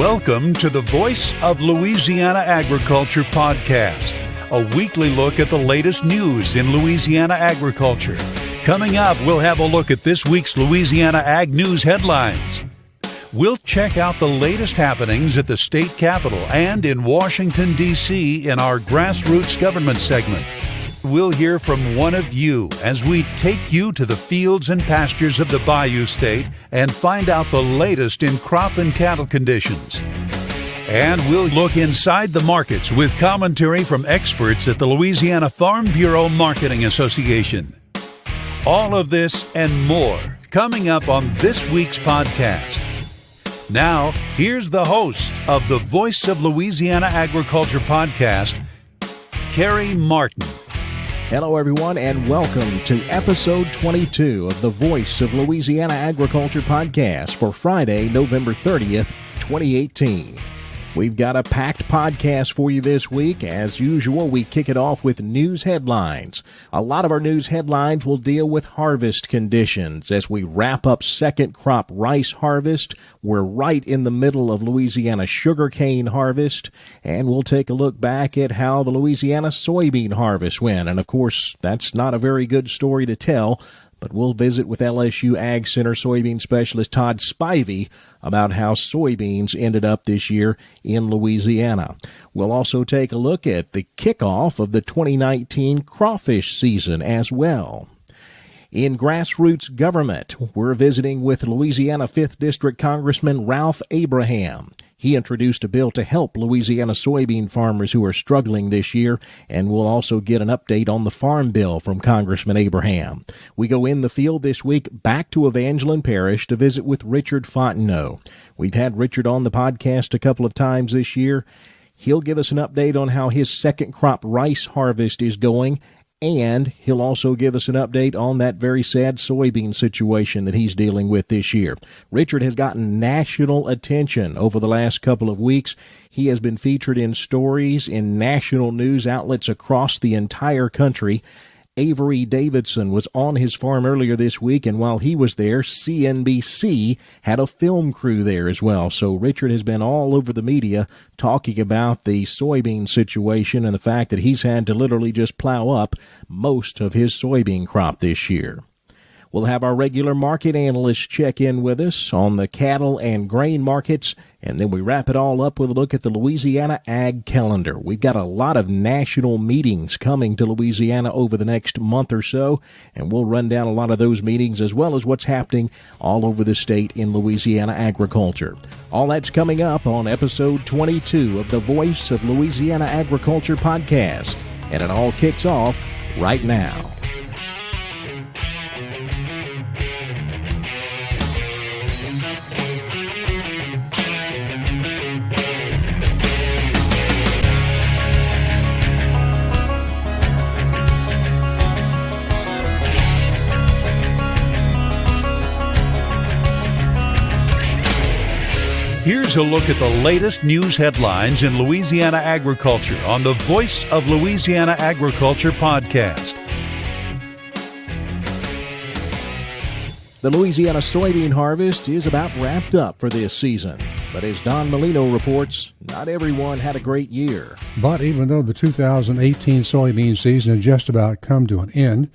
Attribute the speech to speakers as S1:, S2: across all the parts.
S1: Welcome to the Voice of Louisiana Agriculture podcast, a weekly look at the latest news in Louisiana agriculture. Coming up, we'll have a look at this week's Louisiana Ag News headlines. We'll check out the latest happenings at the state capitol and in Washington, D.C. in our grassroots government segment. We'll hear from one of you as we take you to the fields and pastures of the Bayou State and find out the latest in crop and cattle conditions. And we'll look inside the markets with commentary from experts at the Louisiana Farm Bureau Marketing Association. All of this and more coming up on this week's podcast. Now, here's the host of the Voice of Louisiana Agriculture podcast, Carrie Martin.
S2: Hello, everyone, and welcome to episode 22 of the Voice of Louisiana Agriculture podcast for Friday, November 30th, 2018. We've got a packed podcast for you this week. As usual, we kick it off with news headlines. A lot of our news headlines will deal with harvest conditions. As we wrap up second crop rice harvest, we're right in the middle of Louisiana sugarcane harvest, and we'll take a look back at how the Louisiana soybean harvest went. And of course, that's not a very good story to tell, but we'll visit with LSU Ag Center soybean specialist Todd Spivey about how soybeans ended up this year in Louisiana. We'll also take a look at the kickoff of the 2019 crawfish season as well. In grassroots government, we're visiting with Louisiana 5th District Congressman Ralph Abraham. He introduced a bill to help Louisiana soybean farmers who are struggling this year, and we'll also get an update on the farm bill from Congressman Abraham. We go in the field this week back to Evangeline Parish to visit with Richard Fontenot. We've had Richard on the podcast a couple of times this year. He'll give us an update on how his second crop rice harvest is going, and he'll also give us an update on that very sad soybean situation that he's dealing with this year. Richard has gotten national attention over the last couple of weeks. He has been featured in stories in national news outlets across the entire country. Avery Davidson was on his farm earlier this week, and while he was there, CNBC had a film crew there as well. So Richard has been all over the media talking about the soybean situation and the fact that he's had to literally just plow up most of his soybean crop this year. We'll have our regular market analysts check in with us on the cattle and grain markets, and then we wrap it all up with a look at the Louisiana Ag Calendar. We've got a lot of national meetings coming to Louisiana over the next month or so, and we'll run down a lot of those meetings as well as what's happening all over the state in Louisiana agriculture. All that's coming up on episode 22 of the Voice of Louisiana Agriculture podcast, and it all kicks off right now.
S1: Here's a look at the latest news headlines in Louisiana agriculture on the Voice of Louisiana Agriculture podcast.
S2: The Louisiana soybean harvest is about wrapped up for this season. But as Don Molino reports, not everyone had a great year.
S3: But even though the 2018 soybean season had just about come to an end,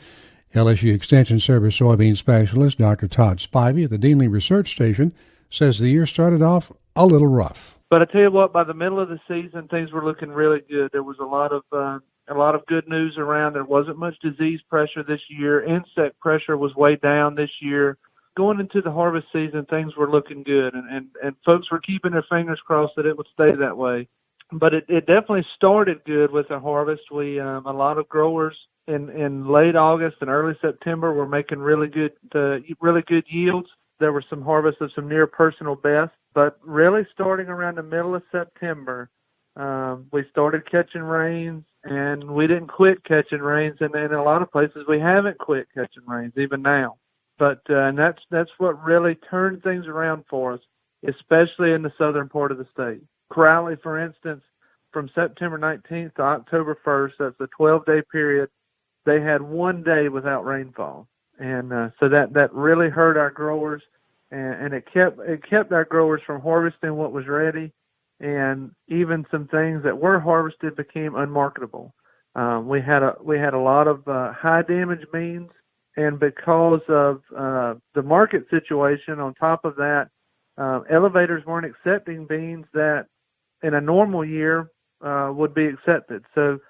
S3: LSU Extension Service soybean specialist Dr. Todd Spivey at the Deanley Research Station says the year started off a little rough.
S4: But I tell you what, by the middle of the season, things were looking really good. There was a lot of good news around. There wasn't much disease pressure this year. Insect pressure was way down this year. Going into the harvest season, things were looking good, and folks were keeping their fingers crossed that it would stay that way. But it definitely started good with the harvest. We a lot of growers in late August and early September were making really good yields. There were some harvests of some near personal bests, but really starting around the middle of September, we started catching rains, and we didn't quit catching rains. And in a lot of places, we haven't quit catching rains even now. But and that's what really turned things around for us, especially in the southern part of the state. Crowley, for instance, from September 19th to October 1st, that's a 12-day period, they had one day without rainfall. And so that really hurt our growers. and it kept our growers from harvesting what was ready, and even some things that were harvested became unmarketable. We had a lot of high damage beans, and because of the market situation, on top of that, elevators weren't accepting beans that in a normal year would be accepted. So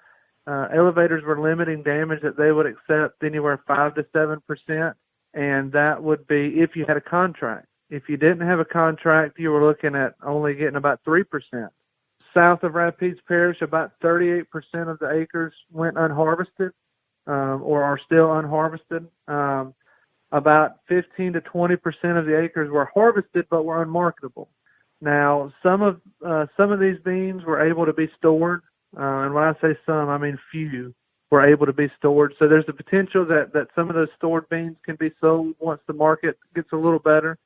S4: elevators were limiting damage that they would accept anywhere 5 to 7%, and that would be if you had a contract. If you didn't have a contract, you were looking at only getting about 3%. South of Rapides Parish, about 38% of the acres went unharvested or are still unharvested. About 15 to 20% of the acres were harvested but were unmarketable. Now, some of these beans were able to be stored, and when I say some, I mean few were able to be stored. So there's the potential that some of those stored beans can be sold once the market gets a little better.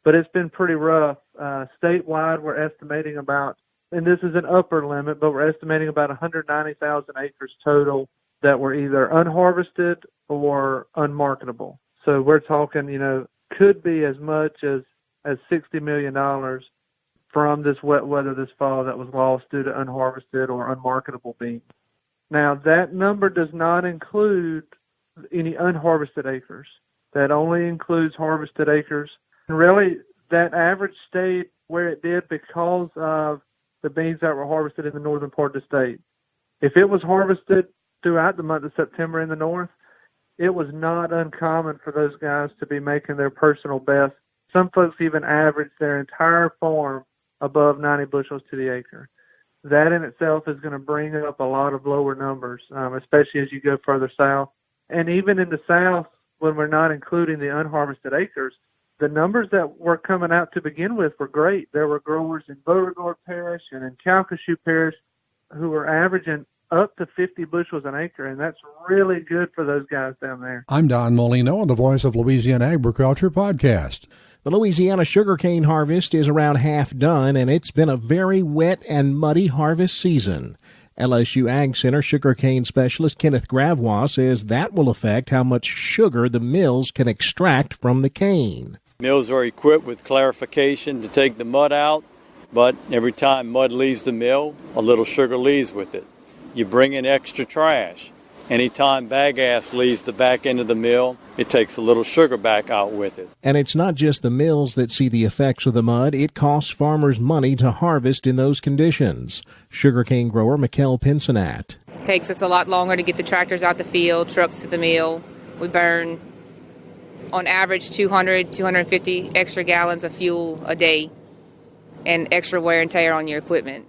S4: But it's been pretty rough. Statewide, we're estimating about, and this is an upper limit, but we're estimating about 190,000 acres total that were either unharvested or unmarketable. So we're talking, could be as much as $60 million from this wet weather this fall that was lost due to unharvested or unmarketable beans. Now, that number does not include any unharvested acres. That only includes harvested acres. And really, that average stayed where it did because of the beans that were harvested in the northern part of the state. If it was harvested throughout the month of September in the north, it was not uncommon for those guys to be making their personal best. Some folks even averaged their entire farm above 90 bushels to the acre. That in itself is going to bring up a lot of lower numbers, especially as you go further south. And even in the south, when we're not including the unharvested acres, the numbers that were coming out to begin with were great. There were growers in Beauregard Parish and in Calcasieu Parish who were averaging up to 50 bushels an acre, and that's really good for those guys down there.
S3: I'm Don Molino on the Voice of Louisiana Agriculture podcast.
S2: The Louisiana sugarcane harvest is around half done, and it's been a very wet and muddy harvest season. LSU Ag Center sugarcane specialist Kenneth Gravois says that will affect how much sugar the mills can extract from the cane.
S5: Mills are equipped with clarification to take the mud out, but every time mud leaves the mill, a little sugar leaves with it. You bring in extra trash. Anytime bagasse leaves the back end of the mill, it takes a little sugar back out with it.
S2: And it's not just the mills that see the effects of the mud. It costs farmers money to harvest in those conditions. Sugarcane grower Mikkel Pinsonat.
S6: It takes us a lot longer to get the tractors out the field, trucks to the mill. We burn, on average, 250 extra gallons of fuel a day and extra wear and tear on your equipment.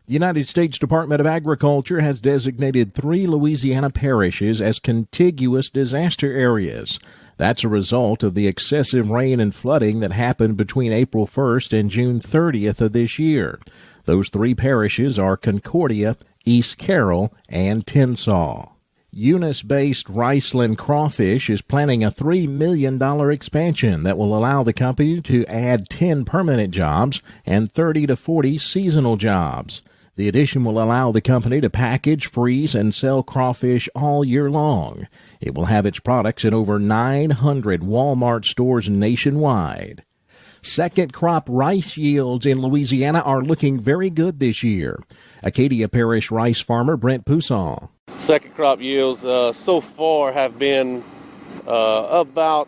S2: The United States Department of Agriculture has designated 3 Louisiana parishes as contiguous disaster areas. That's a result of the excessive rain and flooding that happened between April 1st and June 30th of this year. Those 3 parishes are Concordia, East Carroll, and Tensas. Eunice-based Riceland Crawfish is planning a $3 million expansion that will allow the company to add 10 permanent jobs and 30 to 40 seasonal jobs. The addition will allow the company to package, freeze, and sell crawfish all year long. It will have its products in over 900 Walmart stores nationwide. Second crop rice yields in Louisiana are looking very good this year. Acadia Parish rice farmer Brent Poussin.
S7: Second crop yields so far have been about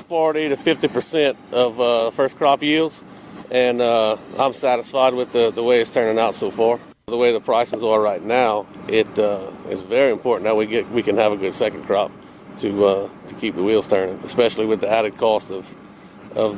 S7: 40 to 50% of first crop yields, and I'm satisfied with the way it's turning out so far. The way the prices are right now, it is very important that we can have a good second crop to keep the wheels turning, especially with the added cost of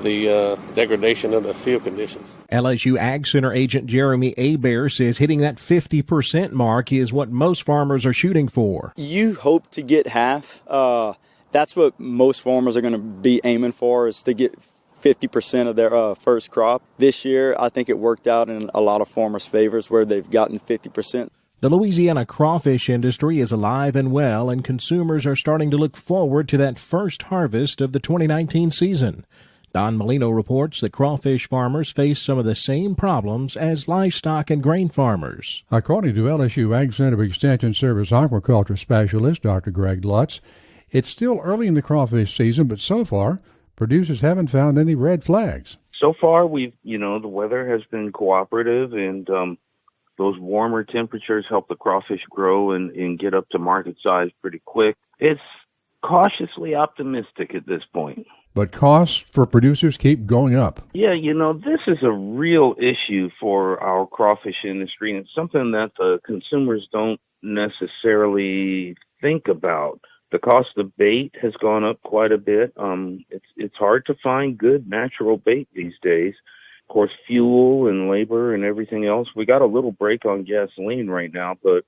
S7: the degradation of the field conditions.
S2: LSU Ag Center agent Jeremy Hebert says hitting that 50% mark is what most farmers are shooting for.
S8: You hope to get half. That's what most farmers are going to be aiming for, is to get 50% of their first crop. This year, I think it worked out in a lot of farmers' favors where they've gotten 50%.
S2: The Louisiana crawfish industry is alive and well, and consumers are starting to look forward to that first harvest of the 2019 season. Don Molino reports that crawfish farmers face some of the same problems as livestock and grain farmers.
S3: According to LSU Ag Center Extension Service aquaculture specialist Dr. Greg Lutz, it's still early in the crawfish season, but so far, producers haven't found any red flags.
S9: So far, the weather has been cooperative, and those warmer temperatures help the crawfish grow and get up to market size pretty quick. It's cautiously optimistic at this point.
S3: But costs for producers keep going up.
S9: Yeah, this is a real issue for our crawfish industry, and it's something that the consumers don't necessarily think about. The cost of bait has gone up quite a bit. It's hard to find good natural bait these days. Of course, fuel and labor and everything else. We got a little break on gasoline right now, but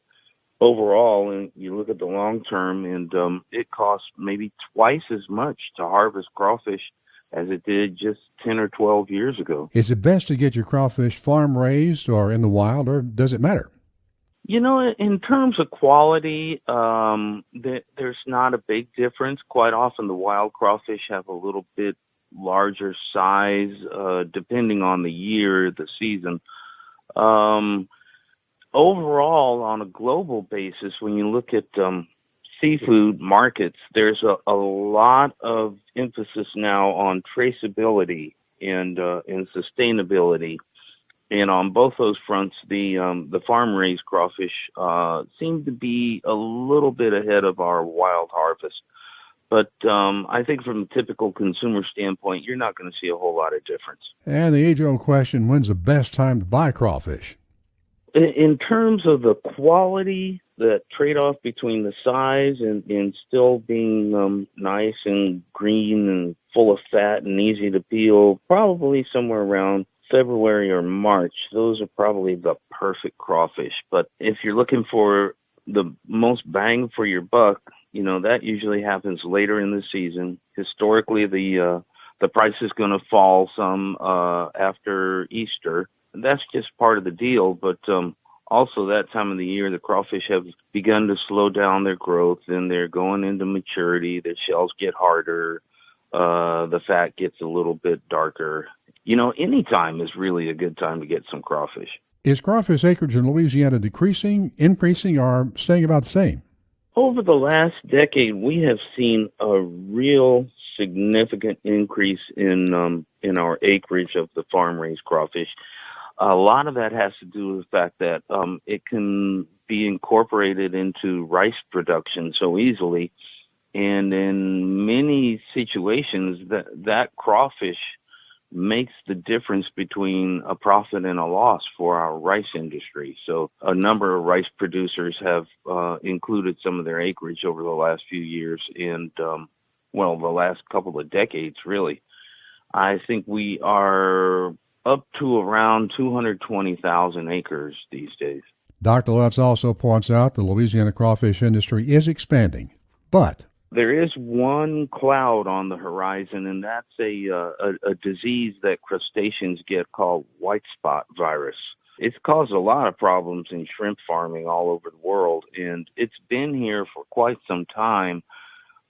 S9: overall, and you look at the long term, and it costs maybe twice as much to harvest crawfish as it did just 10 or 12 years ago.
S3: Is it best to get your crawfish farm raised or in the wild, or does it matter?
S9: In terms of quality, there's not a big difference. Quite often the wild crawfish have a little bit larger size, depending on the year, the season. Overall, on a global basis, when you look at seafood markets, there's a lot of emphasis now on traceability and sustainability. And on both those fronts, the farm-raised crawfish seem to be a little bit ahead of our wild harvest. But I think from a typical consumer standpoint, you're not going to see a whole lot of difference.
S3: And the age-old question, when's the best time to buy crawfish?
S9: In terms of the quality, the trade-off between the size and still being nice and green and full of fat and easy to peel, probably somewhere around February or March. Those are probably the perfect crawfish. But if you're looking for the most bang for your buck, that usually happens later in the season. Historically, the price is going to fall some after Easter. That's just part of the deal, but also that time of the year, the crawfish have begun to slow down their growth, and they're going into maturity. Their shells get harder. The fat gets a little bit darker. Any time is really a good time to get some crawfish.
S3: Is crawfish acreage in Louisiana decreasing, increasing, or staying about the same?
S9: Over the last decade, we have seen a real significant increase in our acreage of the farm-raised crawfish. A lot of that has to do with the fact that it can be incorporated into rice production so easily. And in many situations, that crawfish makes the difference between a profit and a loss for our rice industry. So a number of rice producers have included some of their acreage over the last few years and, the last couple of decades, really. I think we are up to around 220,000 acres these days.
S3: Dr. Lutz also points out the Louisiana crawfish industry is expanding, but
S9: there is one cloud on the horizon, and that's a disease that crustaceans get called white spot virus. It's caused a lot of problems in shrimp farming all over the world, and it's been here for quite some time.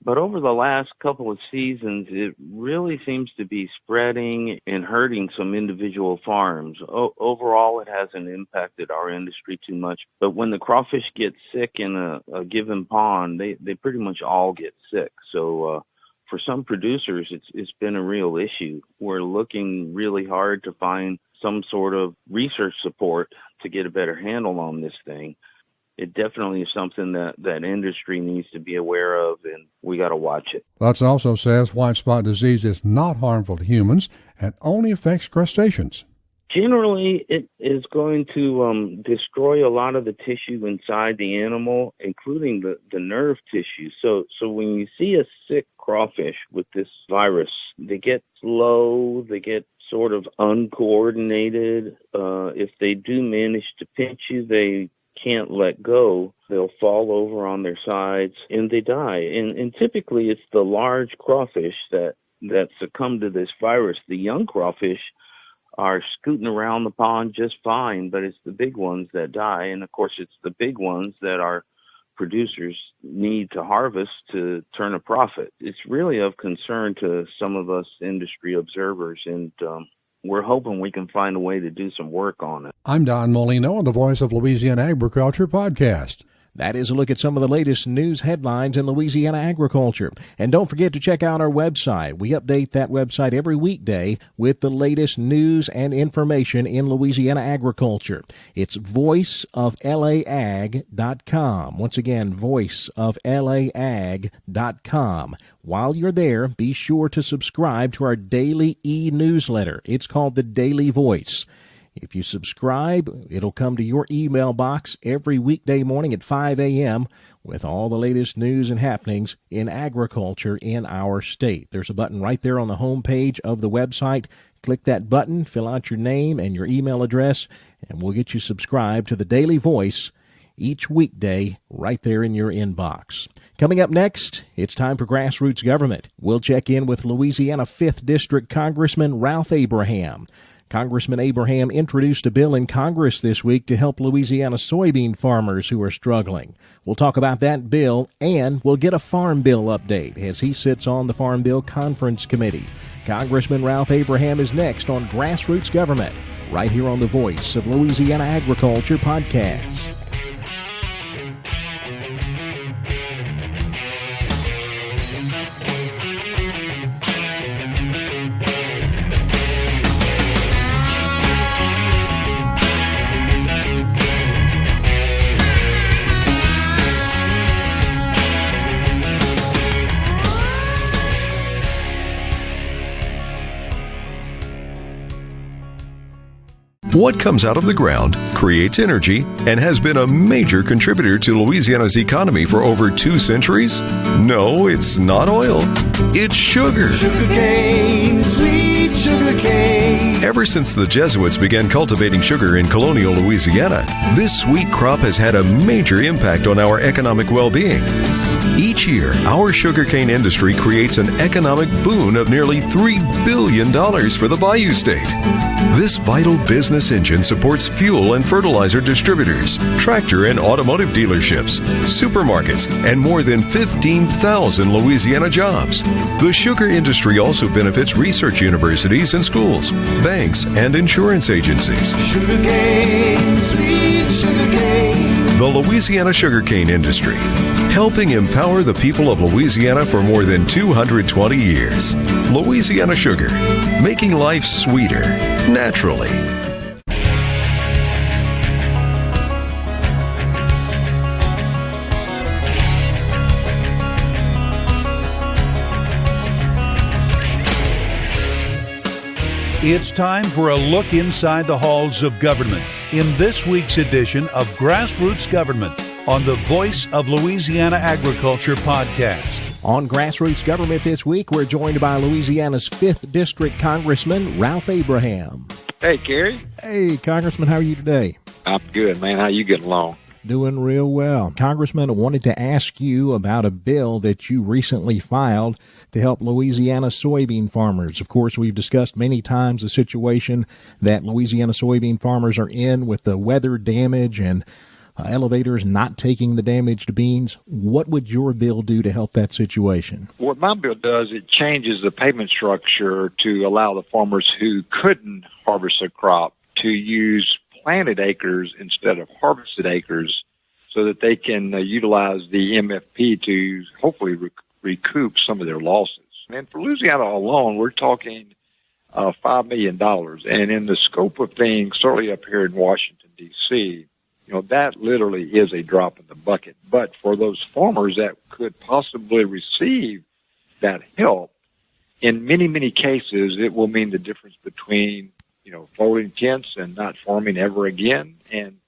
S9: But over the last couple of seasons, it really seems to be spreading and hurting some individual farms. Overall, it hasn't impacted our industry too much. But when the crawfish get sick in a given pond, they pretty much all get sick. So for some producers, it's been a real issue. We're looking really hard to find some sort of research support to get a better handle on this thing. It definitely is something that industry needs to be aware of, and we got to watch it.
S3: Lutz also says white spot disease is not harmful to humans and only affects crustaceans.
S9: Generally, it is going to destroy a lot of the tissue inside the animal, including the nerve tissue. So when you see a sick crawfish with this virus, they get slow, they get sort of uncoordinated. If they do manage to pinch you, they can't let go. They'll fall over on their sides and they die. And typically it's the large crawfish that succumb to this virus. The young crawfish are scooting around the pond just fine, but it's the big ones that die. And of course it's the big ones that our producers need to harvest to turn a profit. It's really of concern to some of us industry observers, and we're hoping we can find a way to do some work on it.
S3: I'm Don Molino on the Voice of Louisiana Agriculture podcast.
S2: That is a look at some of the latest news headlines in Louisiana agriculture. And don't forget to check out our website. We update that website every weekday with the latest news and information in Louisiana agriculture. It's voiceoflaag.com. Once again, voiceoflaag.com. While you're there, be sure to subscribe to our daily e-newsletter. It's called The Daily Voice. If you subscribe, it'll come to your email box every weekday morning at 5 a.m. with all the latest news and happenings in agriculture in our state. There's a button right there on the home page of the website. Click that button, fill out your name and your email address, and we'll get you subscribed to the Daily Voice each weekday right there in your inbox. Coming up next, it's time for Grassroots Government. We'll check in with Louisiana 5th District Congressman Ralph Abraham. Congressman Abraham introduced a bill in Congress this week to help Louisiana soybean farmers who are struggling. We'll talk about that bill, and we'll get a Farm Bill update as he sits on the Farm Bill Conference Committee. Congressman Ralph Abraham is next on Grassroots Government, right here on the Voice of Louisiana Agriculture podcast.
S10: What comes out of the ground creates energy and has been a major contributor to Louisiana's economy for over 2 centuries? No, it's not oil. It's sugar.
S11: Sugarcane, sweet sugarcane.
S10: Ever since the Jesuits began cultivating sugar in colonial Louisiana, this sweet crop has had a major impact on our economic well-being. Each year, our sugarcane industry creates an economic boon of nearly $3 billion for the Bayou State. This vital business engine supports fuel and fertilizer distributors, tractor and automotive dealerships, supermarkets, and more than 15,000 Louisiana jobs. The sugar industry also benefits research universities and schools, banks, and insurance agencies.
S11: Sugarcane, sweet sugarcane.
S10: The Louisiana sugarcane industry, helping empower the people of Louisiana for more than 220 years. Louisiana Sugar, making life sweeter, naturally.
S1: It's time for a look inside the halls of government in this week's edition of Grassroots Government on the Voice of Louisiana Agriculture podcast.
S2: On Grassroots Government this week, we're joined by Louisiana's 5th District Congressman Ralph Abraham.
S12: Hey, Gary.
S2: Hey, Congressman, how are you today?
S12: I'm good, man. How you getting along?
S2: Doing real well. Congressman, I wanted to ask you about a bill that you recently filed to help Louisiana soybean farmers. Of course, we've discussed many times the situation that Louisiana soybean farmers are in with the weather damage and elevators not taking the damaged beans. What would your bill do to help that situation?
S12: What my bill does, it changes the payment structure to allow the farmers who couldn't harvest a crop to use planted acres instead of harvested acres so that they can utilize the MFP to hopefully recoup some of their losses. And for Louisiana alone, we're talking $5 million. And in the scope of things, certainly up here in Washington, D.C., that literally is a drop in the bucket. But for those farmers that could possibly receive that help, in many, many cases, it will mean the difference between, folding tents and not farming ever again and,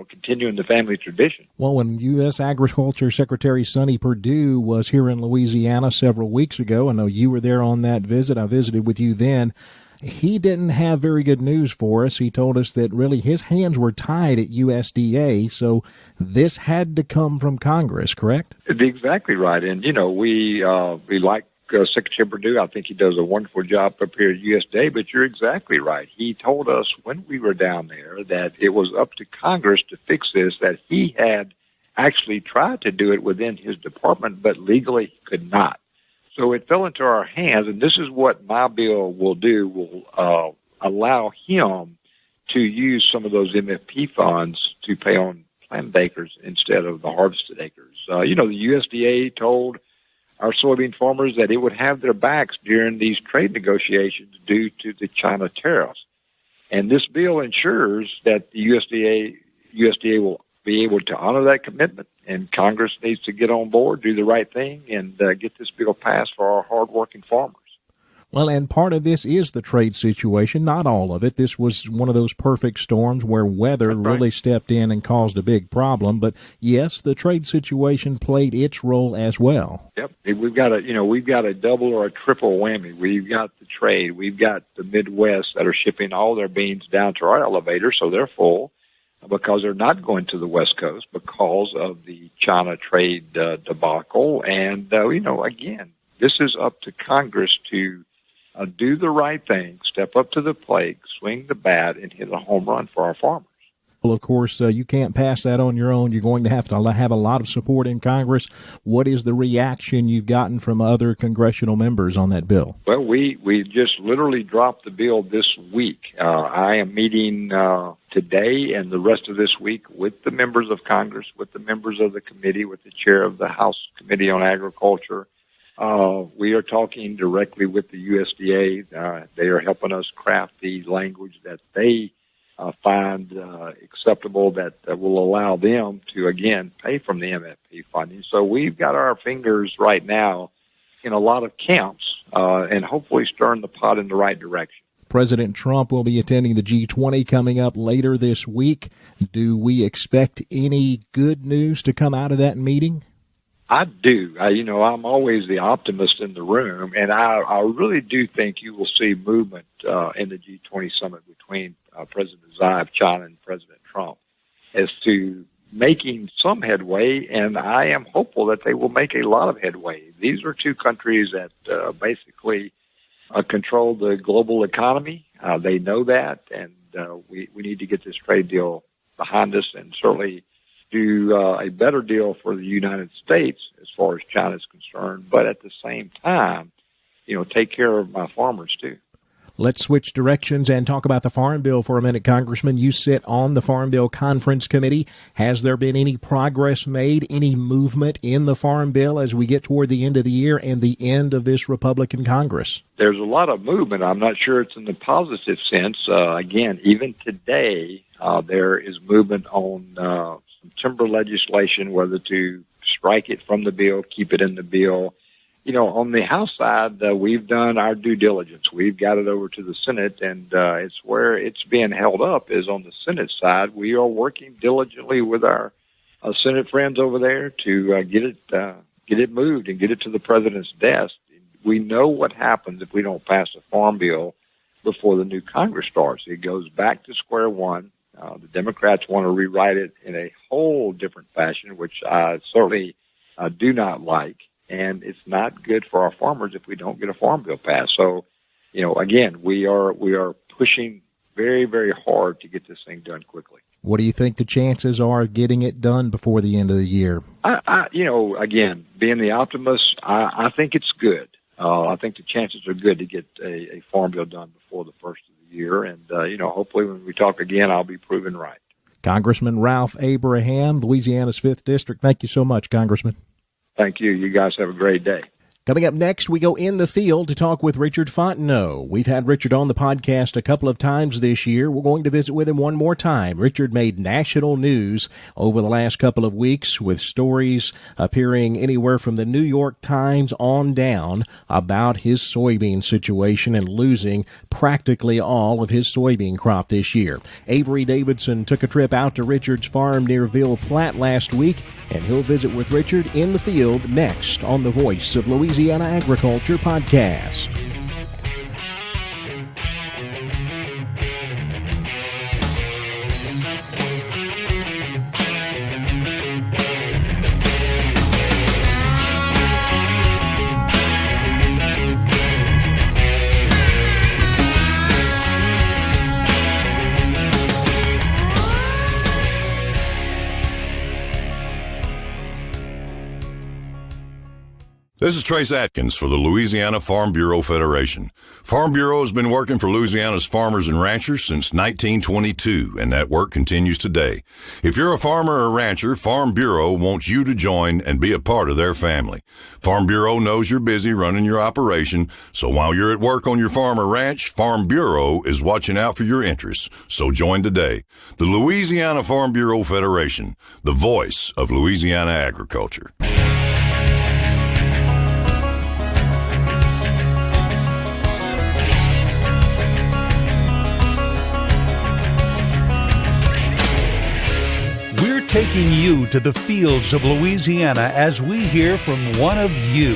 S12: continuing the family tradition.
S2: Well, when U.S. Agriculture Secretary Sonny Perdue was here in Louisiana several weeks ago, I know you were there on that visit. I visited with you then. He didn't have very good news for us. He told us that really his hands were tied at USDA, so this had to come from Congress, correct?
S12: Exactly right. And, we like Secretary Perdue. I think he does a wonderful job up here at USDA, but you're exactly right. He told us when we were down there that it was up to Congress to fix this, that he had actually tried to do it within his department, but legally he could not. So it fell into our hands, and this is what my bill will do, will allow him to use some of those MFP funds to pay on planted acres instead of the harvested acres. The USDA told our soybean farmers that it would have their backs during these trade negotiations due to the China tariffs. And this bill ensures that the USDA will be able to honor that commitment, and Congress needs to get on board, do the right thing, and get this bill passed for our hardworking farmers.
S2: Well, and part of this is the trade situation, not all of it. This was one of those perfect storms where weather really stepped in and caused a big problem. But yes, the trade situation played its role as well.
S12: Yep, we've got a double or a triple whammy. We've got the trade, we've got the Midwest that are shipping all their beans down to our elevator, so they're full because they're not going to the West Coast because of the China trade debacle. And again, this is up to Congress to do the right thing, step up to the plate, swing the bat, and hit a home run for our farmers.
S2: Well, of course, you can't pass that on your own. You're going to have a lot of support in Congress. What is the reaction you've gotten from other congressional members on that bill?
S12: Well, we just literally dropped the bill this week. I am meeting today and the rest of this week with the members of Congress, with the members of the committee, with the chair of the House Committee on Agriculture. We are talking directly with the USDA. They are helping us craft the language that they find acceptable that will allow them to, again, pay from the MFP funding. So we've got our fingers right now in a lot of camps and hopefully stirring the pot in the right direction.
S2: President Trump will be attending the G20 coming up later this week. Do we expect any good news to come out of that meeting?
S12: I do. I'm always the optimist in the room, and I really do think you will see movement in the G20 summit between President Xi of China and President Trump as to making some headway, and I am hopeful that they will make a lot of headway. These are two countries that basically control the global economy. They know that, and we need to get this trade deal behind us and certainly do a better deal for the United States as far as China is concerned, but at the same time, take care of my farmers too.
S2: Let's switch directions and talk about the Farm Bill for a minute, Congressman. You sit on the Farm Bill Conference Committee. Has there been any progress made, any movement in the Farm Bill as we get toward the end of the year and the end of this Republican Congress?
S12: There's a lot of movement. I'm not sure it's in the positive sense. Again, even today, there is movement on some timber legislation, whether to strike it from the bill, keep it in the bill. On the House side, we've done our due diligence. We've got it over to the Senate, and it's where it's being held up is on the Senate side. We are working diligently with our Senate friends over there to get it moved and get it to the president's desk. We know what happens if we don't pass a farm bill before the new Congress starts. It goes back to square one. The Democrats want to rewrite it in a whole different fashion, which I certainly do not like. And it's not good for our farmers if we don't get a farm bill passed. So, again, we are pushing very, very hard to get this thing done quickly.
S2: What do you think the chances are of getting it done before the end of the year?
S12: Again, being the optimist, I think it's good. I think the chances are good to get a farm bill done before the first of the year. And, hopefully when we talk again, I'll be proven right.
S2: Congressman Ralph Abraham, Louisiana's 5th District. Thank you so much, Congressman.
S12: Thank you. You guys have a great day.
S2: Coming up next, we go in the field to talk with Richard Fontenot. We've had Richard on the podcast a couple of times this year. We're going to visit with him one more time. Richard made national news over the last couple of weeks with stories appearing anywhere from the New York Times on down about his soybean situation and losing practically all of his soybean crop this year. Avery Davidson took a trip out to Richard's farm near Ville Platte last week, and he'll visit with Richard in the field next on the Voice of Louisiana Agriculture Podcast.
S13: This is Trace Atkins for the Louisiana Farm Bureau Federation. Farm Bureau has been working for Louisiana's farmers and ranchers since 1922, and that work continues today. If you're a farmer or rancher, Farm Bureau wants you to join and be a part of their family. Farm Bureau knows you're busy running your operation, so while you're at work on your farm or ranch, Farm Bureau is watching out for your interests. So join today. The Louisiana Farm Bureau Federation, the voice of Louisiana agriculture.
S1: Taking you to the fields of Louisiana as we hear from one of you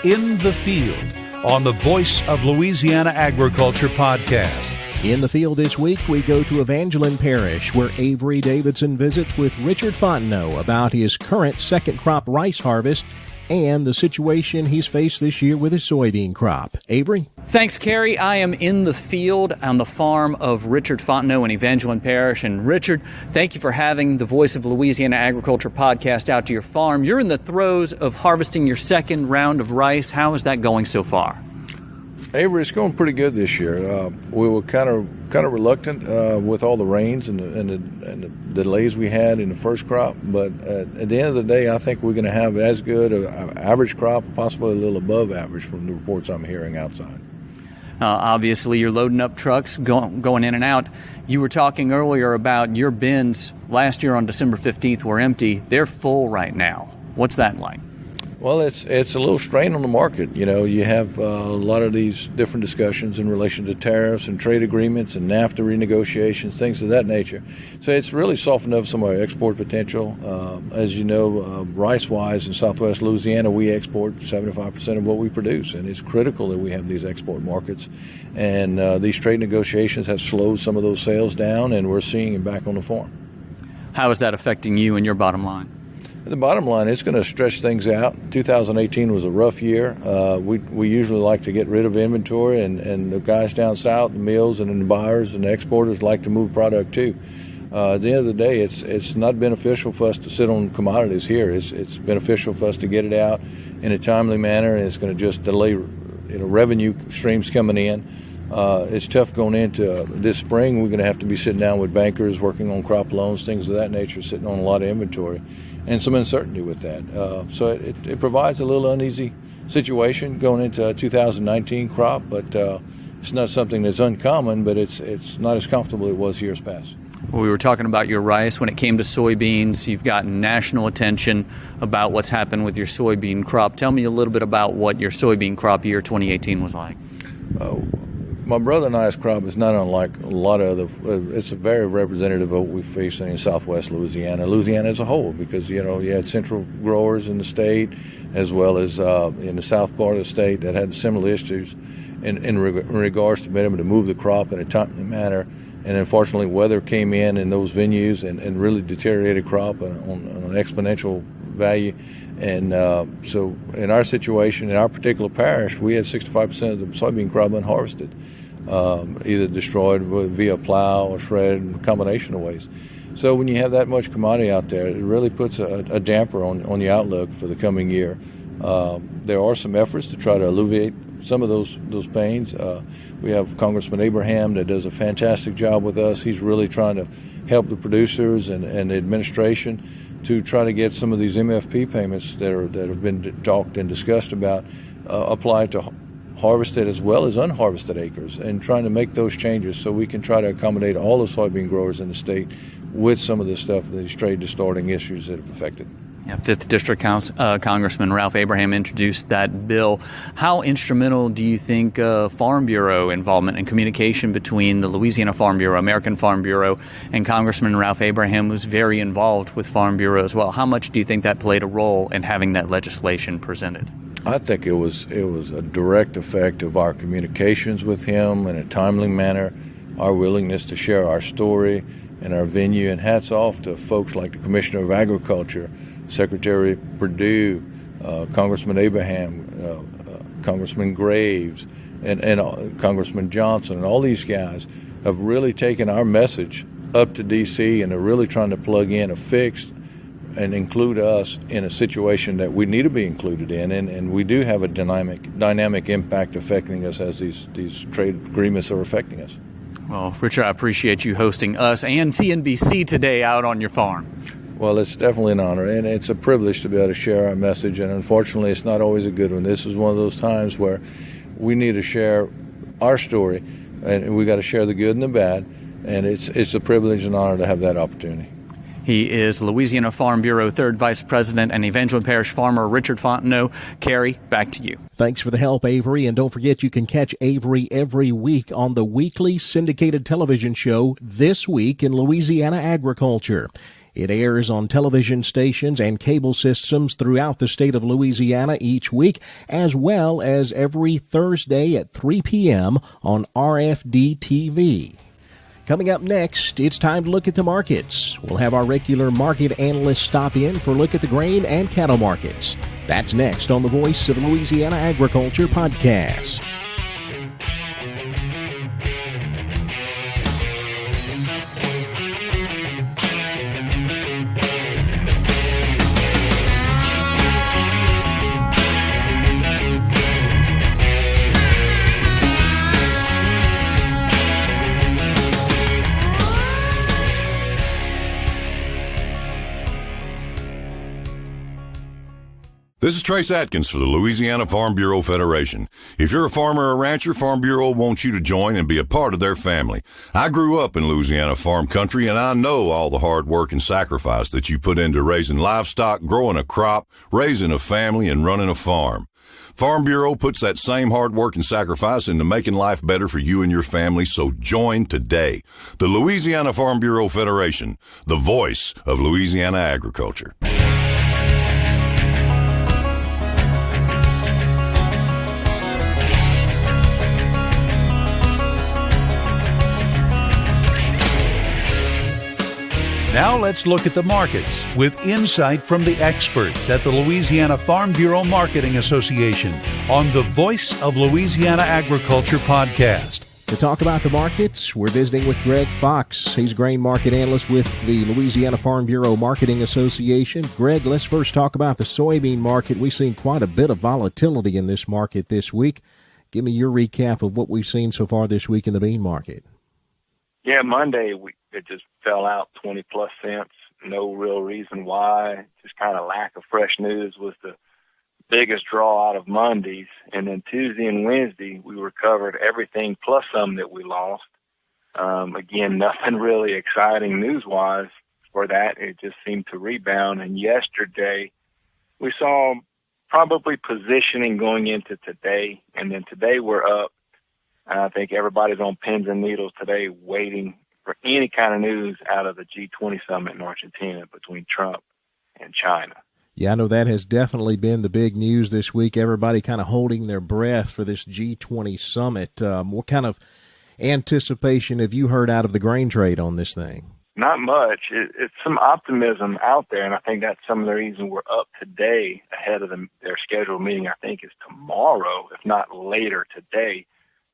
S1: in the field on the Voice of Louisiana Agriculture podcast.
S2: In the field this week, we go to Evangeline Parish, where Avery Davidson visits with Richard Fontenot about his current second crop rice harvest and the situation he's faced this year with his soybean crop. Avery?
S14: Thanks, Kerry. I am in the field on the farm of Richard Fontenot in Evangeline Parish. And Richard, thank you for having the Voice of Louisiana Agriculture podcast out to your farm. You're in the throes of harvesting your second round of rice. How is that going so far?
S15: Avery, it's going pretty good this year. We were kind of reluctant with all the rains and the delays we had in the first crop, but at the end of the day, I think we're going to have as good an average crop, possibly a little above average from the reports I'm hearing outside.
S14: Obviously, you're loading up trucks, going in and out. You were talking earlier about your bins last year on December 15th were empty. They're full right now. What's that like?
S15: Well, it's a little strain on the market. You know, you have a lot of these different discussions in relation to tariffs and trade agreements and NAFTA renegotiations, things of that nature. So it's really softened up some of our export potential. As you know, rice-wise in southwest Louisiana, we export 75% of what we produce, and it's critical that we have these export markets. And these trade negotiations have slowed some of those sales down, and we're seeing it back on the farm.
S14: How is that affecting you and your bottom line?
S15: The bottom line, it's going to stretch things out. 2018 was a rough year. We usually like to get rid of inventory, and the guys down south, the mills and the buyers and the exporters like to move product too. At the end of the day, it's not beneficial for us to sit on commodities here. It's beneficial for us to get it out in a timely manner, and it's going to just delay revenue streams coming in. It's tough going into this spring. We're going to have to be sitting down with bankers, working on crop loans, things of that nature, sitting on a lot of inventory, and some uncertainty with that. So it provides a little uneasy situation going into a 2019 crop, but it's not something that's uncommon, but it's not as comfortable as it was years past.
S14: Well, we were talking about your rice. When it came to soybeans, you've gotten national attention about what's happened with your soybean crop. Tell me a little bit about what your soybean crop year 2018 was like.
S15: My brother and I's crop is not unlike a lot of other. It's a very representative of what we face in southwest Louisiana as a whole, because you had central growers in the state as well as in the south part of the state that had similar issues in regards to being able to move the crop in a timely manner. And unfortunately, weather came in those venues and really deteriorated crop on an exponential value. And so in our situation, in our particular parish, we had 65% of the soybean crop unharvested, either destroyed via plow or shredded, a combination of ways. So when you have that much commodity out there, it really puts a damper on the outlook for the coming year. There are some efforts to try to alleviate some of those pains. We have Congressman Abraham that does a fantastic job with us. He's really trying to help the producers and the administration to try to get some of these MFP payments that have been talked and discussed about applied to harvested as well as unharvested acres, and trying to make those changes so we can try to accommodate all the soybean growers in the state with some of the stuff, these trade distorting issues that have affected.
S14: Yeah, 5th District Congressman Ralph Abraham introduced that bill. How instrumental do you think Farm Bureau involvement and communication between the Louisiana Farm Bureau, American Farm Bureau, and Congressman Ralph Abraham was very involved with Farm Bureau as well? How much do you think that played a role in having that legislation presented?
S15: I think it was a direct effect of our communications with him in a timely manner, our willingness to share our story and our venue, and hats off to folks like the Commissioner of Agriculture, Secretary Perdue, Congressman Abraham, Congressman Graves, and Congressman Johnson, and all these guys have really taken our message up to D.C. and are really trying to plug in a fixed and include us in a situation that we need to be included in, and we do have a dynamic impact affecting us as these trade agreements are affecting us.
S14: Well, Richard, I appreciate you hosting us and CNBC today out on your farm.
S15: Well, it's definitely an honor, and it's a privilege to be able to share our message, and unfortunately, it's not always a good one. This is one of those times where we need to share our story, and we got to share the good and the bad, and it's a privilege and honor to have that opportunity.
S14: He is Louisiana Farm Bureau 3rd Vice President and Evangeline Parish farmer Richard Fontenot. Carrie, back to you.
S2: Thanks for the help, Avery. And don't forget, you can catch Avery every week on the weekly syndicated television show This Week in Louisiana Agriculture. It airs on television stations and cable systems throughout the state of Louisiana each week, as well as every Thursday at 3 p.m. on RFD TV. Coming up next, it's time to look at the markets. We'll have our regular market analysts stop in for a look at the grain and cattle markets. That's next on the Voice of Louisiana Agriculture podcast.
S13: This is Trace Atkins for the Louisiana Farm Bureau Federation. If you're a farmer or rancher, Farm Bureau wants you to join and be a part of their family. I grew up in Louisiana farm country, and I know all the hard work and sacrifice that you put into raising livestock, growing a crop, raising a family, and running a farm. Farm Bureau puts that same hard work and sacrifice into making life better for you and your family, so join today. The Louisiana Farm Bureau Federation, the voice of Louisiana agriculture.
S1: Now let's look at the markets with insight from the experts at the Louisiana Farm Bureau Marketing Association on the Voice of Louisiana Agriculture podcast.
S2: To talk about the markets, we're visiting with Greg Fox. He's grain market analyst with the Louisiana Farm Bureau Marketing Association. Greg, let's first talk about the soybean market. We've seen quite a bit of volatility in this market this week. Give me your recap of what we've seen so far this week in the bean market.
S16: Yeah, Monday it just fell out 20-plus cents. No real reason why. Just kind of lack of fresh news was the biggest draw out of Mondays. And then Tuesday and Wednesday, we recovered everything plus some that we lost. Again, nothing really exciting news-wise for that. It just seemed to rebound. And yesterday, we saw probably positioning going into today. And then today we're up. I think everybody's on pins and needles today waiting for any kind of news out of the G20 summit in Argentina between Trump and China.
S2: Yeah, I know that has definitely been the big news this week. Everybody kind of holding their breath for this G20 summit. What kind of anticipation have you heard out of the grain trade on this thing?
S16: Not much. It's some optimism out there, and I think that's some of the reason we're up today ahead of their scheduled meeting. I think is tomorrow, if not later today.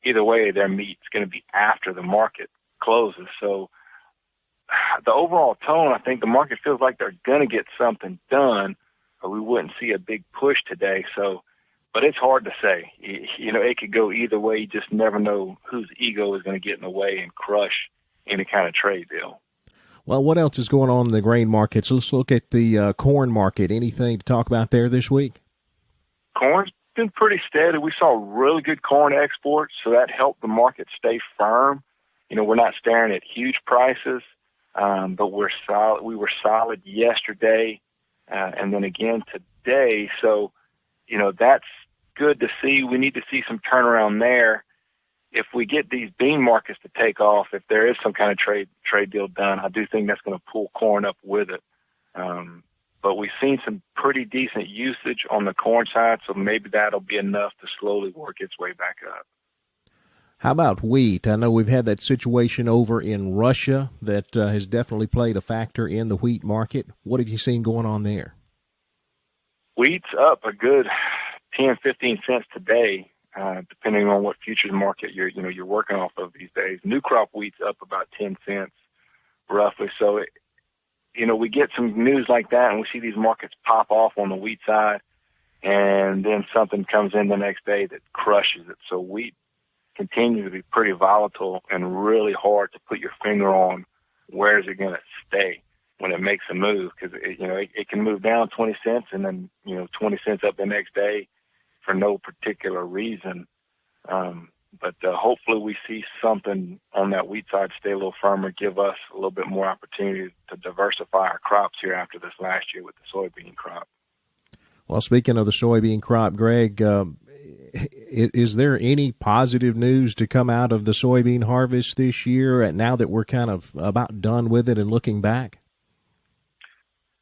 S16: Either way, their meet's going to be after the market closes. So the overall tone, I think the market feels like they're going to get something done, or we wouldn't see a big push today. So, but it's hard to say. You know, it could go either way. You just never know whose ego is going to get in the way and crush any kind of trade deal.
S2: Well, what else is going on in the grain markets? Let's look at the corn market. Anything to talk about there this week?
S16: Corn's been pretty steady. We saw really good corn exports, so that helped the market stay firm. You know, we're not staring at huge prices, but we're solid. We were solid yesterday, and then again today. So, you know, that's good to see. We need to see some turnaround there. If we get these bean markets to take off, if there is some kind of trade deal done, I do think that's going to pull corn up with it. But we've seen some pretty decent usage on the corn side, so maybe that'll be enough to slowly work its way back up.
S2: How about wheat? I know we've had that situation over in Russia that has definitely played a factor in the wheat market. What have you seen going on there?
S16: Wheat's up a good 10, 15 cents today, depending on what futures market you're working off of these days. New crop wheat's up about 10 cents roughly, so we get some news like that and we see these markets pop off on the wheat side, and then something comes in the next day that crushes it. So wheat continues to be pretty volatile and really hard to put your finger on where is it going to stay when it makes a move, because it can move down 20 cents and then 20 cents up the next day for no particular reason. But hopefully we see something on that wheat side stay a little firmer, give us a little bit more opportunity to diversify our crops here after this last year with the soybean crop.
S2: Well, speaking of the soybean crop, Greg, is there any positive news to come out of the soybean harvest this year, now that we're kind of about done with it and looking back?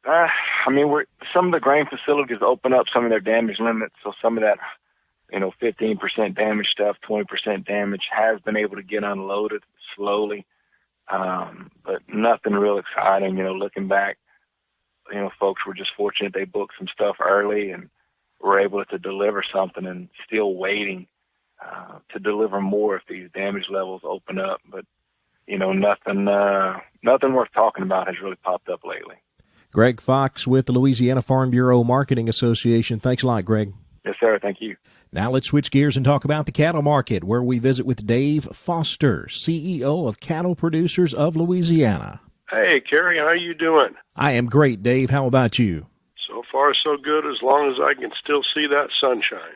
S16: Some of the grain facilities open up some of their damage limits, so some of that 15% damage stuff, 20% damage has been able to get unloaded slowly, but nothing real exciting. Looking back, folks were just fortunate they booked some stuff early and were able to deliver something, and still waiting to deliver more if these damage levels open up. But nothing worth talking about has really popped up lately.
S2: Greg Fox with the Louisiana Farm Bureau Marketing Association. Thanks a lot, Greg.
S16: Yes, sir. Thank you.
S2: Now let's switch gears and talk about the cattle market, where we visit with Dave Foster, CEO of Cattle Producers of Louisiana.
S17: Hey, Kerry, how are you doing?
S2: I am great, Dave. How about you?
S17: So far, so good, as long as I can still see that sunshine.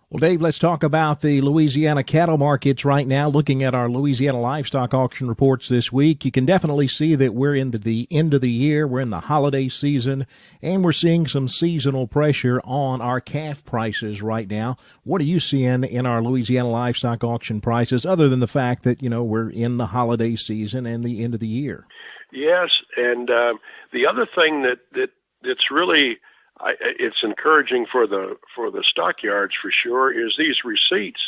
S2: Well, Dave, let's talk about the Louisiana cattle markets right now. Looking at our Louisiana livestock auction reports this week, you can definitely see that we're into the end of the year. We're in the holiday season, and we're seeing some seasonal pressure on our calf prices right now. What are you seeing in our Louisiana livestock auction prices, other than the fact that, we're in the holiday season and the end of the year?
S17: Yes, and the other thing that's really it's encouraging for the stockyards for sure is these receipts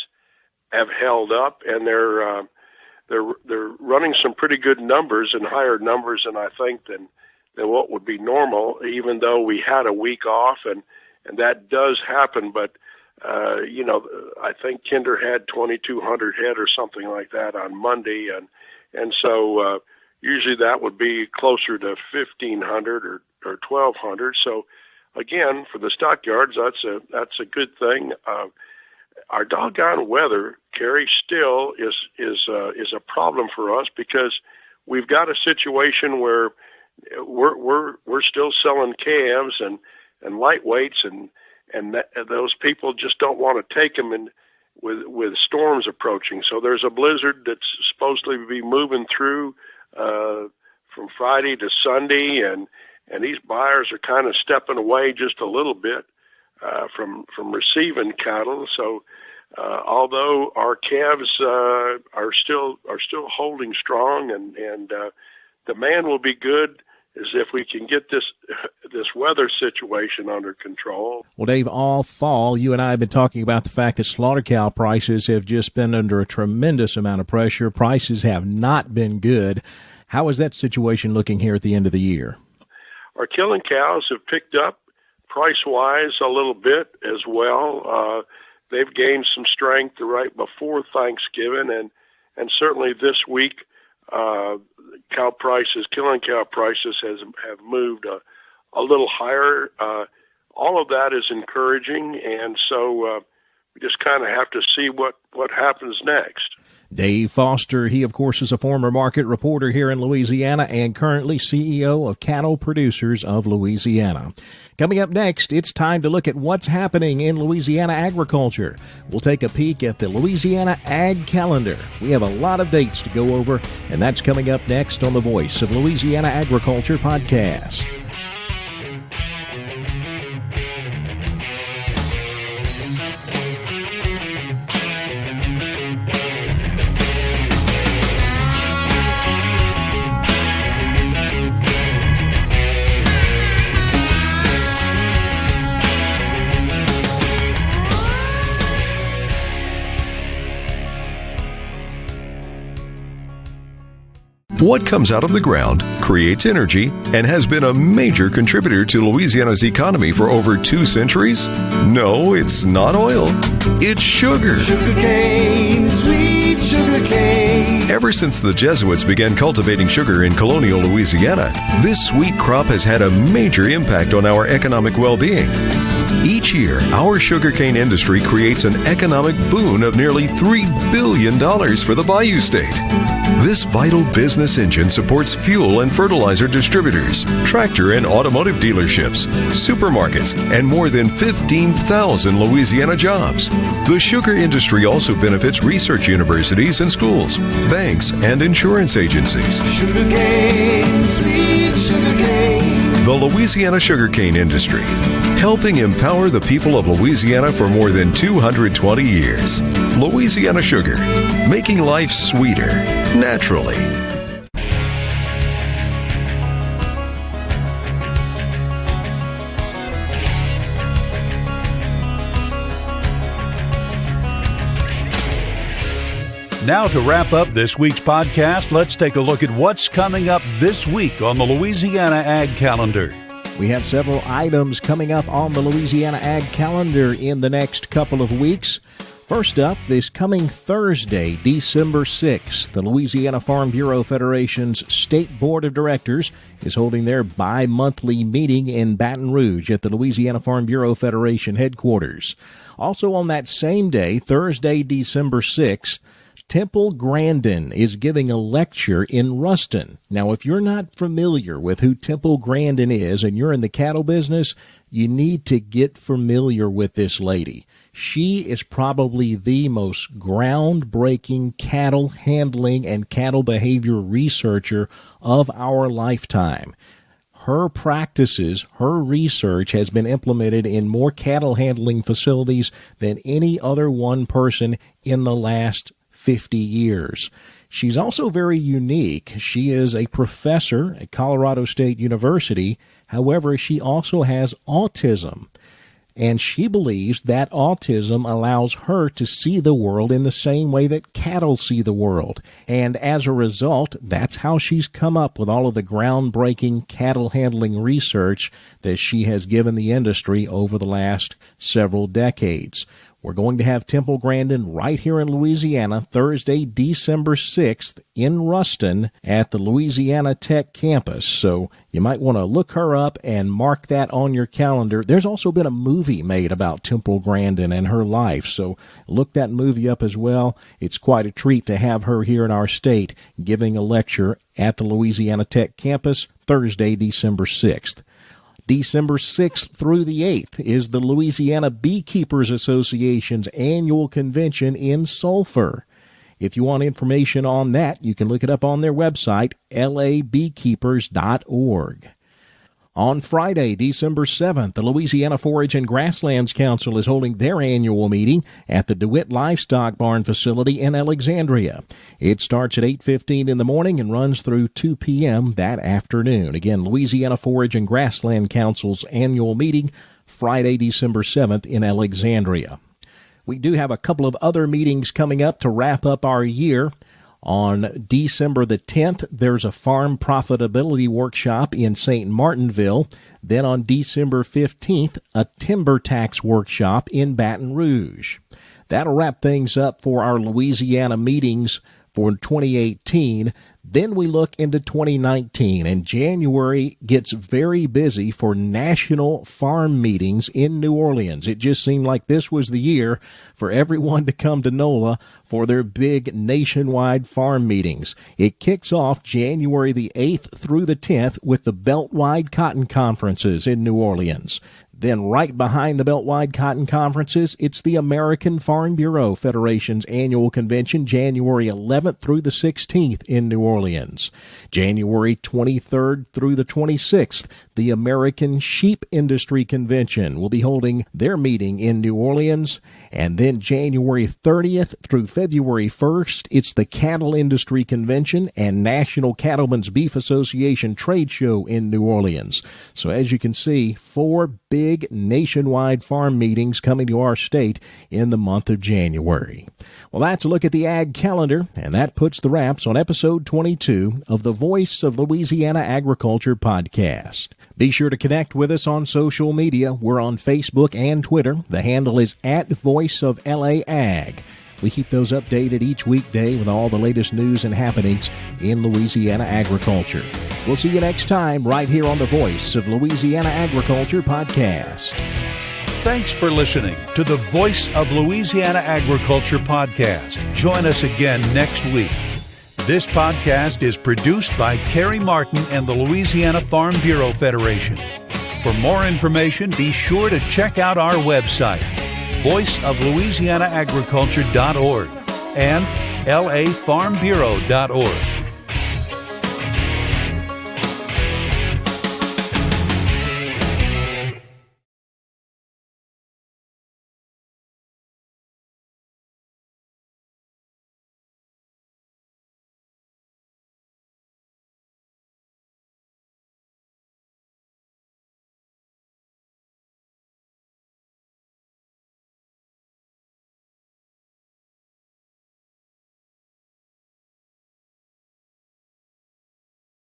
S17: have held up, and they're running some pretty good numbers and higher numbers than I think than what would be normal, even though we had a week off, and that does happen. But I think Kinder had 2,200 head or something like that on Monday, and so usually that would be closer to 1,500 or 1,200. So again, for the stockyards, that's a good thing. Our doggone weather, Kerry, still is a problem for us, because we've got a situation where we're still selling calves and lightweights, and those people just don't want to take them in with storms approaching. So there's a blizzard that's supposed to be moving through from Friday to Sunday, and these buyers are kind of stepping away just a little bit from receiving cattle. So although our calves are still holding strong, and demand will be good, is if we can get this weather situation under control.
S2: Well, Dave, all fall, you and I have been talking about the fact that slaughter cow prices have just been under a tremendous amount of pressure. Prices have not been good. How is that situation looking here at the end of the year?
S17: Our killing cows have picked up price-wise a little bit as well. They've gained some strength right before Thanksgiving, and certainly this week, killing cow prices have moved a little higher. All of that is encouraging, and so we just kind of have to see what happens next.
S2: Dave Foster, he, of course, is a former market reporter here in Louisiana and currently CEO of Cattle Producers of Louisiana. Coming up next, it's time to look at what's happening in Louisiana agriculture. We'll take a peek at the Louisiana Ag Calendar. We have a lot of dates to go over, and that's coming up next on the Voice of Louisiana Agriculture podcast.
S10: What comes out of the ground creates energy and has been a major contributor to Louisiana's economy for over 2 centuries? No, it's not oil. It's sugar.
S11: Sugarcane, sweet sugarcane.
S10: Ever since the Jesuits began cultivating sugar in colonial Louisiana, this sweet crop has had a major impact on our economic well-being. Each year, our sugarcane industry creates an economic boon of nearly $3 billion for the Bayou State. This vital business engine supports fuel and fertilizer distributors, tractor and automotive dealerships, supermarkets, and more than 15,000 Louisiana jobs. The sugar industry also benefits research universities and schools, banks, and insurance agencies.
S11: Sugarcane, sweet sugarcane.
S10: The Louisiana sugarcane industry, helping empower the people of Louisiana for more than 220 years. Louisiana Sugar, making life sweeter, naturally.
S1: Now to wrap up this week's podcast, let's take a look at what's coming up this week on the Louisiana Ag Calendar.
S2: We have several items coming up on the Louisiana Ag Calendar in the next couple of weeks. First up, this coming Thursday, December 6th, the Louisiana Farm Bureau Federation's State Board of Directors is holding their bi-monthly meeting in Baton Rouge at the Louisiana Farm Bureau Federation headquarters. Also on that same day, Thursday, December 6th, Temple Grandin is giving a lecture in Ruston. Now, if you're not familiar with who Temple Grandin is and you're in the cattle business, you need to get familiar with this lady. She is probably the most groundbreaking cattle handling and cattle behavior researcher of our lifetime. Her practices, her research has been implemented in more cattle handling facilities than any other one person in the last 50 years. She's also very unique. She is a professor at Colorado State University. However, she also has autism. And she believes that autism allows her to see the world in the same way that cattle see the world. And as a result, that's how she's come up with all of the groundbreaking cattle handling research that she has given the industry over the last several decades. We're going to have Temple Grandin right here in Louisiana, Thursday, December 6th in Ruston at the Louisiana Tech campus. So you might want to look her up and mark that on your calendar. There's also been a movie made about Temple Grandin and her life, so look that movie up as well. It's quite a treat to have her here in our state giving a lecture at the Louisiana Tech campus Thursday, December 6th. December 6th through the 8th is the Louisiana Beekeepers Association's annual convention in Sulphur. If you want information on that, you can look it up on their website, labeekeepers.org. On Friday, December 7th, the Louisiana Forage and Grasslands Council is holding their annual meeting at the DeWitt Livestock Barn facility in Alexandria. It starts at 8:15 in the morning and runs through 2 p.m. that afternoon. Again, Louisiana Forage and Grassland Council's annual meeting, Friday, December 7th in Alexandria. We do have a couple of other meetings coming up to wrap up our year. On December the 10th, there's a farm profitability workshop in St. Martinville. Then on December 15th, a timber tax workshop in Baton Rouge. That'll wrap things up for our Louisiana meetings for 2018. Then we look into 2019, and January gets very busy for national farm meetings in New Orleans. It just seemed like this was the year for everyone to come to NOLA for their big nationwide farm meetings. It kicks off January the 8th through the 10th with the Beltwide Cotton Conferences in New Orleans. Then right behind the Beltwide Cotton Conferences, it's the American Farm Bureau Federation's annual convention, January 11th through the 16th in New Orleans. January 23rd through the 26th, the American Sheep Industry Convention will be holding their meeting in New Orleans. And then January 30th through February 1st, it's the Cattle Industry Convention and National Cattlemen's Beef Association Trade Show in New Orleans. So as you can see, 4 big nationwide farm meetings coming to our state in the month of January. Well, that's a look at the Ag Calendar, and that puts the wraps on episode 22 of the Voice of Louisiana Agriculture podcast. Be sure to connect with us on social media. We're on Facebook and Twitter. The handle is @VoiceOfLAAg. We keep those updated each weekday with all the latest news and happenings in Louisiana agriculture. We'll see you next time right here on the Voice of Louisiana Agriculture podcast.
S1: Thanks for listening to the Voice of Louisiana Agriculture podcast. Join us again next week. This podcast is produced by Carrie Martin and the Louisiana Farm Bureau Federation. For more information, be sure to check out our website, voiceoflouisianaagriculture.org and lafarmbureau.org.